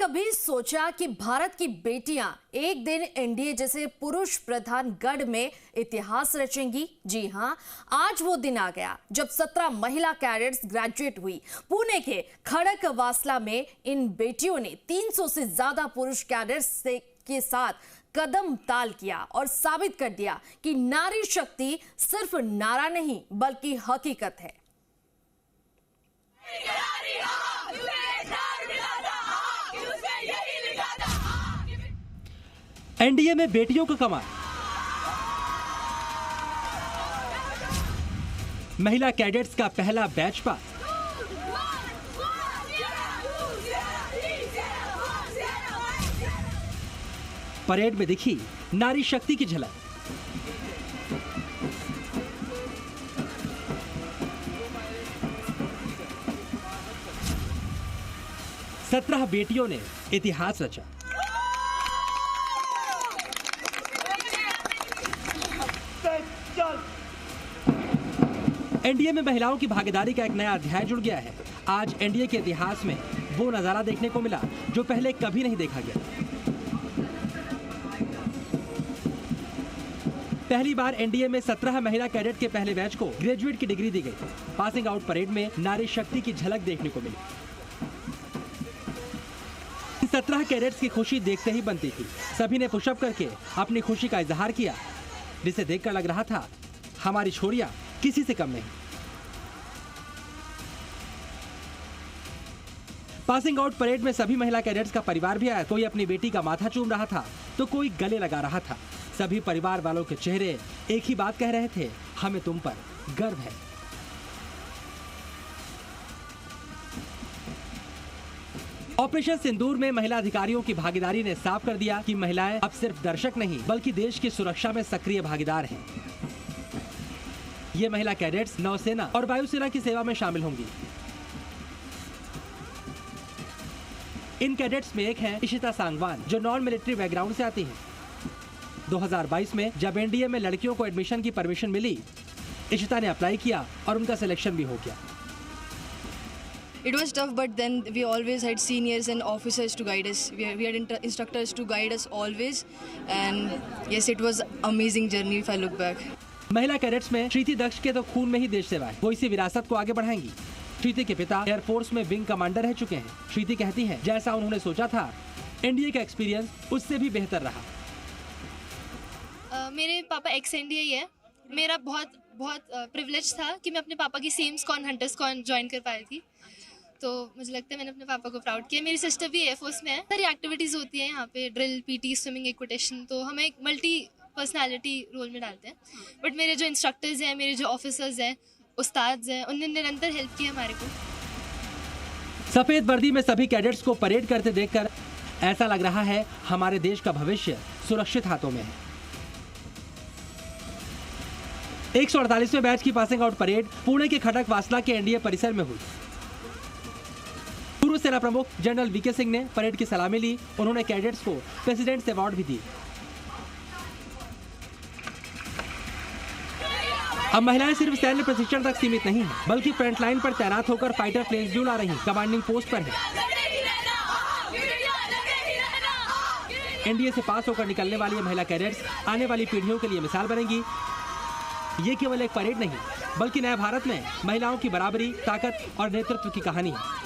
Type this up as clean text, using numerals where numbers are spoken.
कभी सोचा कि भारत की बेटियां एक दिन एनडीए जैसे पुरुष प्रधान गढ़ में इतिहास रचेंगी? जी हां, आज वो दिन आ गया जब 17 महिला कैडेट्स ग्रेजुएट हुई। पुणे के खड़कवासला में इन बेटियों ने 300 से ज्यादा पुरुष कैडेट्स के साथ कदम ताल किया और साबित कर दिया कि नारी शक्ति सिर्फ नारा नहीं बल्कि हकीकत है। एनडीए में बेटियों का कमाल। महिला कैडेट्स का पहला बैच पास। परेड में दिखी नारी शक्ति की झलक। सत्रह बेटियों ने इतिहास रचा। एनडीए में महिलाओं की भागीदारी का एक नया अध्याय जुड़ गया है। आज एनडीए के इतिहास में वो नजारा देखने को मिला जो पहले कभी नहीं देखा गया। पहली बार एनडीए में 17 महिला कैडेट के पहले बैच को ग्रेजुएट की डिग्री दी गई। पासिंग आउट परेड में नारी शक्ति की झलक देखने को मिली। 17 कैडेट्स की खुशी देखते ही बनती थी। सभी ने पुशअप करके अपनी खुशी का इजहार किया, जिसे देखकर लग रहा था हमारी छोरियां किसी से कम नहीं। पासिंग आउट परेड में सभी महिला कैडेट्स का परिवार भी आया। कोई अपनी बेटी का माथा चूम रहा था तो कोई गले लगा रहा था। सभी परिवार वालों के चेहरे एक ही बात कह रहे थे, हमें तुम पर गर्व है। ऑपरेशन सिंदूर में महिला अधिकारियों की भागीदारी ने साफ कर दिया कि महिलाएं अब सिर्फ दर्शक नहीं बल्कि देश की सुरक्षा में सक्रिय भागीदार हैं। ये महिला कैडेट्स नौसेना और वायुसेना की सेवा में शामिल होंगी। इन कैडेट्स में एक है इशिता सांगवान, जो नॉन मिलिट्री बैकग्राउंड से आती हैं। 2022 में जब एनडीए में लड़कियों को एडमिशन की परमिशन मिली, इशिता ने अप्लाई किया और उनका सिलेक्शन भी हो गया। It was tough, but then we always had seniors and officers to guide us. We had instructors to guide us always, and yes, it was amazing journey if I look back. महिला cadets में श्रीति दक्ष के तो खून में ही देश सेवा है। वो इसी विरासत को आगे बढ़ाएंगी। श्रीति के पिता एयरफोर्स में विंग कमांडर रह चुके हैं। श्रीति कहती है, जैसा उन्होंने सोचा था, एनडीए का एक्सपीरियंस उससे भी बेहतर रहा। मेरे पापा एक्स एनडीए ही है। मेरा बहुत प्रिविलेज था कि मैं अपने पापा की सेम स्कॉन हंटर्स को ज्वाइन कर पाई थी, तो मुझे लगता है मैंने अपने पापा को प्राउड किया। मेरी सिस्टर भी एयरफोर्स में है। सारी एक्टिविटीज़ होती हैं यहाँ पे, ड्रिल, पीटी, स्विमिंग, इक्विटेशन, तो हमें एक मल्टी पर्सनालिटी रोल में डालते हैं। बट मेरे जो इंस्ट्रक्टर्स हैं, मेरे जो ऑफिसर्स हैं, उस्ताद हैं, उन्होंने निरंतर हेल्प की हमारे को। सफेद वर्दी में सभी कैडेट्स को परेड करते देखकर ऐसा लग रहा है हमारे देश का भविष्य सुरक्षित हाथों में है। 148वें बैच की पासिंग आउट परेड पुणे के खड़कवासला के एनडीए परिसर में हुई। पूर्व सेना प्रमुख जनरल वीके सिंह ने परेड की सलामी ली। उन्होंने कैडेट्स को प्रेसिडेंट्स अवार्ड भी दी। अब महिलाएं सिर्फ सैन्य प्रशिक्षण तक सीमित नहीं है, बल्कि फ्रंट लाइन पर तैनात होकर फाइटर प्लेन्स भी उड़ा रही, कमांडिंग पोस्ट पर है। एनडीए से पास होकर निकलने वाली महिला कैडेट्स आने वाली पीढ़ियों के लिए मिसाल बनेंगी। ये केवल एक परेड नहीं, बल्कि नए भारत में महिलाओं की बराबरी, ताकत और नेतृत्व की कहानी है।